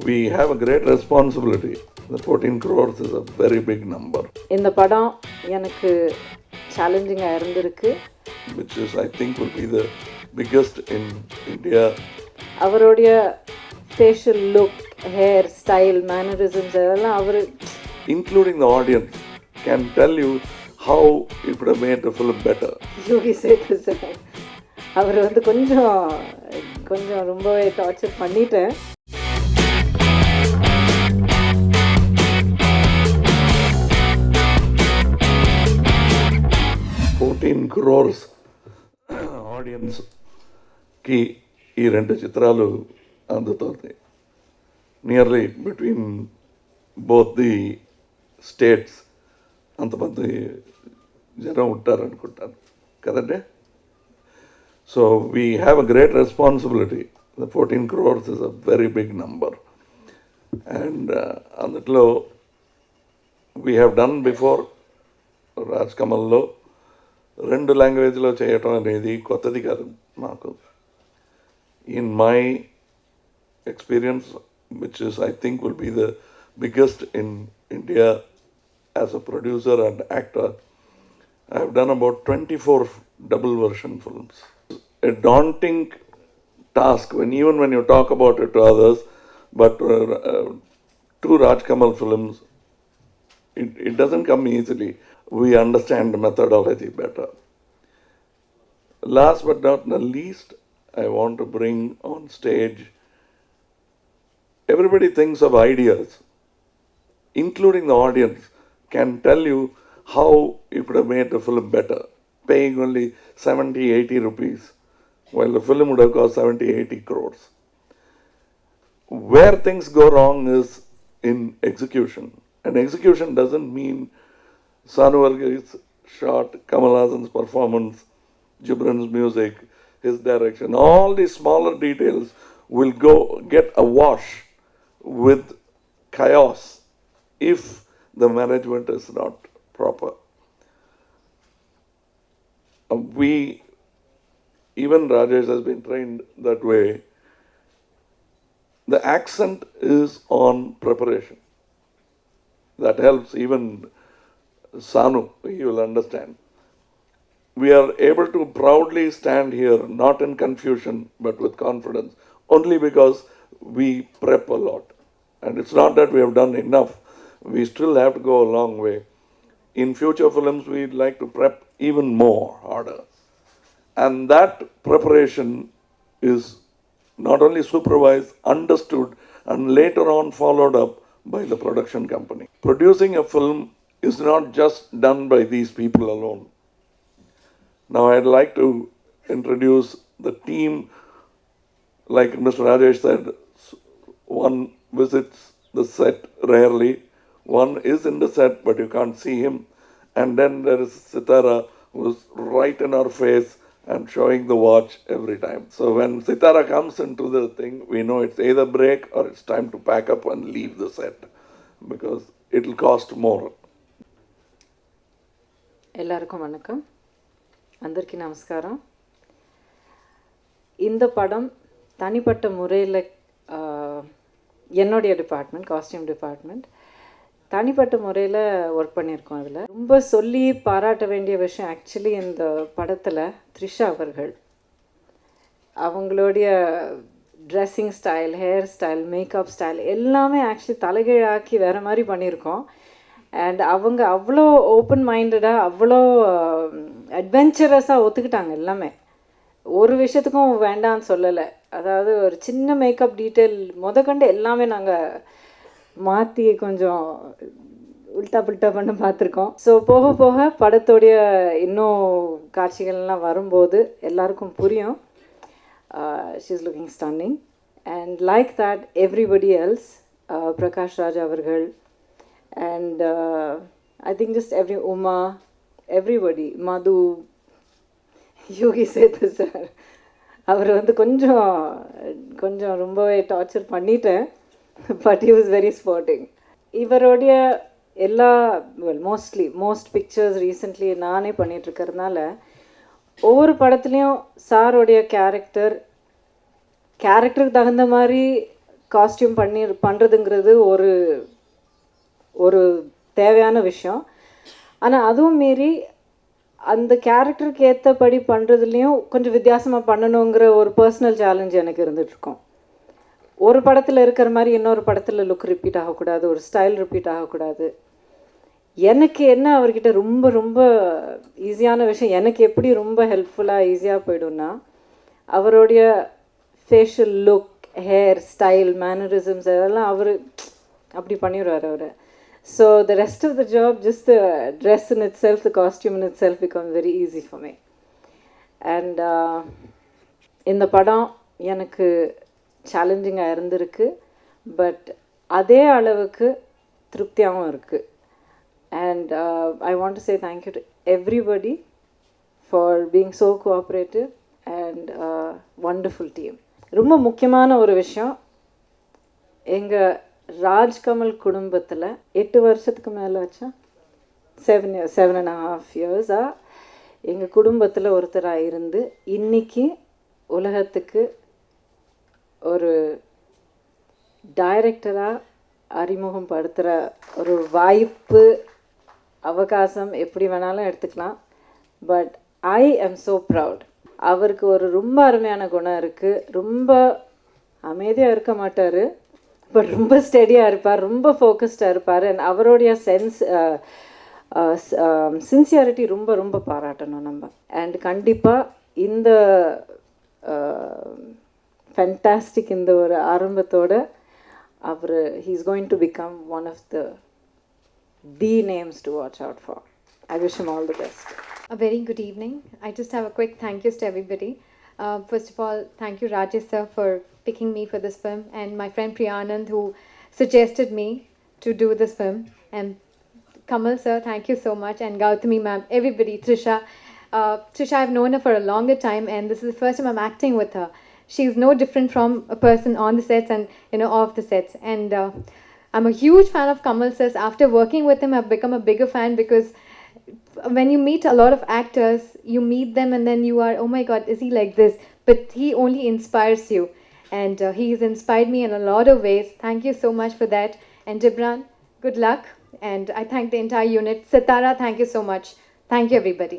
We have a great responsibility. The 14 crores is a very big number. இந்த படம் எனக்கு சேலஞ்சிங்காக இருந்திருக்கு. Which is, I think, will be the biggest in India. அவருடைய facial look, hair style, mannerisms அதெல்லாம் அவர் including the audience can tell you how it would have made the film better. Yogi Sethu sir அவர் கொஞ்சம் ரொம்பவே torture பண்ணிட்டேன். crores audience ki ee rendu chitralu anduthundi nearly between both the states antapandi janam uttar anukuntaru kadante. So we have a great responsibility. The 14 crores is a very big number, and anditlo we have done before. Raj Kamal lo రెండు లాంగ్వేజ్లో చేయటం అనేది కొత్తది కాదు మాకు. In my experience, which is I think will be the biggest in India as a producer and actor, I have done about 24 double version films. A daunting task even when you talk about it to others, but two Raj Kamal films, it doesn't come easily. We understand the methodology better. Last but not the least, I want to bring on stage, everybody thinks of ideas, including the audience, can tell you how you could have made the film better, paying only 70-80 rupees, while the film would have cost 70-80 crores. Where things go wrong is in execution. And execution doesn't mean Sanu Varghese shot, Kamal Haasan's performance, Gibran's music, his direction. All these smaller details will get awash with chaos if the management is not proper. Even Rajesh has been trained that way. The accent is on preparation. That helps even Sanu, you will understand. We are able to proudly stand here, not in confusion, but with confidence, only because we prep a lot. And it's not that we have done enough. We still have to go a long way. In future films, we'd like to prep even more, harder. And that preparation is not only supervised, understood, and later on followed up by the production company. Producing a film is not just done by these people alone. Now I'd like to introduce the team. Like Mr. Rajesh said, one visits the set rarely. One is in the set, but you can't see him. And then there is Sitara, who's right in our face and showing the watch every time. So when Sitara comes into the thing, we know it's either break or it's time to pack up and leave the set, because it'll cost more. எல்லாருக்கும் வணக்கம், అందరికీ நமஸ்காரம். இந்த படம் தனிப்பட்ட முறையில் என்னுடைய department, costume department, தனிப்பட்ட முறையில் ஒர்க் பண்ணியிருக்கோம். அதில் ரொம்ப சொல்லி பாராட்ட வேண்டிய விஷயம் ஆக்சுவலி இந்த படத்தில் த்ரிஷா அவர்கள், அவங்களுடைய dressing style, hair style, makeup style எல்லாமே ஆக்சுவலி தலைகீழாக்கி வேறு மாதிரி பண்ணியிருக்கோம். அண்ட் அவங்க அவ்வளோ ஓப்பன் மைண்டடாக, அவ்வளோ அட்வென்ச்சரஸாக ஒத்துக்கிட்டாங்க. எல்லாமே ஒரு விஷயத்துக்கும் வேண்டான்னு சொல்லலை. அதாவது ஒரு சின்ன மேக்கப் டீட்டெயில் முதற்கொண்டு எல்லாமே நாங்கள் மாற்றி கொஞ்சம் உல்ட்டா புல்ட்டா பண்ண பார்த்துருக்கோம். ஸோ போக போக படத்தோடைய இன்னும் காட்சிகள்லாம் வரும்போது எல்லாருக்கும் புரியும். She is looking stunning and like that everybody else, Prakash Raj அவர்கள், and I think just Uma, everybody, Madhu, Yogi Sethu sir, அவர் கொஞ்சம் ரொம்பவே டார்ச்சர் பண்ணிட்டேன். But he was very sporting. இவருடைய எல்லா மோஸ்ட் பிக்சர்ஸ் ரீசெண்ட்லி நானே பண்ணிகிட்ருக்கறதுனால ஒவ்வொரு படத்துலேயும் சாரோடைய கேரக்டருக்கு தகுந்த மாதிரி காஸ்டியூம் பண்ணுறதுங்கிறது ஒரு ஒரு தேவையான விஷயம். ஆனால் அதுவும் மீறி அந்த கேரக்டருக்கு ஏற்றபடி பண்ணுறதுலேயும் கொஞ்சம் வித்தியாசமாக பண்ணணுங்கிற ஒரு பர்சனல் சேலஞ்ச் எனக்கு இருந்துகிட்ருக்கோம். ஒரு படத்தில் இருக்கிற மாதிரி இன்னொரு படத்தில் லுக் ரிப்பீட் ஆகக்கூடாது, ஒரு ஸ்டைல் ரிப்பீட் ஆகக்கூடாது. எனக்கு என்ன அவர்கிட்ட ரொம்ப ரொம்ப ஈஸியான விஷயம், எனக்கு எப்படி ரொம்ப ஹெல்ப்ஃபுல்லாக ஈஸியாக போய்டும்னா, அவருடைய facial look, hair style, mannerisms அதெல்லாம் அவர் அப்படி பண்ணிடுவார் அவர். So the rest of the job, just the dress in itself, the costume in itself become very easy for me. And இந்த படம் எனக்கு சேலஞ்சிங்காக இருந்திருக்கு, பட் அதே அளவுக்கு திருப்தியாகவும் இருக்குது. And I want to say thank you to everybody for being so cooperative and wonderful team. ரொம்ப முக்கியமான ஒரு விஷயம், எங்கள் ராஜ்கமல் குடும்பத்தில் 8 வருஷத்துக்கு மேலே ஆச்சா, 7.5 years-ஆக எங்கள் குடும்பத்தில் ஒருத்தராக இருந்து இன்னைக்கு உலகத்துக்கு ஒரு டைரக்டராக அறிமுகம் படுத்துகிற ஒரு வாய்ப்பு, அவகாசம் எப்படி வேணாலும் எடுத்துக்கலாம். But I am so proud. அவருக்கு ஒரு ரொம்ப அருமையான குணம் இருக்குது. ரொம்ப அமைதியாக இருக்க மாட்டார், பட் ரொம்ப ஸ்டெடியாக இருப்பார், ரொம்ப ஃபோக்கஸ்டாக இருப்பார். அண்ட் அவருடைய சின்சியாரிட்டி ரொம்ப ரொம்ப பாராட்டணும் நம்ம. அண்ட் கண்டிப்பாக இந்த ஃபேண்டாஸ்டிக் இந்த ஒரு ஆரம்பத்தோட அவர் he's going to become one of the names to watch out for. I wish him all the best. A very good evening. I just have a quick thank yous to everybody. First of all, thank you Rajesh sir for picking me for this film, and my friend Priyanand who suggested me to do this film, and Kamal sir, thank you so much, and Gautami ma'am, everybody, Trisha. Trisha, I've known her for a longer time, and this is the first time I'm acting with her. She's no different from a person on the sets and off the sets, and I'm a huge fan of Kamal sir. After working with him, I've become a bigger fan, because when you meet a lot of actors, you meet them and then you are, oh my god, is he like this? But he only inspires you, and he has inspired me in a lot of ways. Thank you so much for that. And Gibran, good luck, and I thank the entire unit. Sitara, thank you so much. Thank you everybody.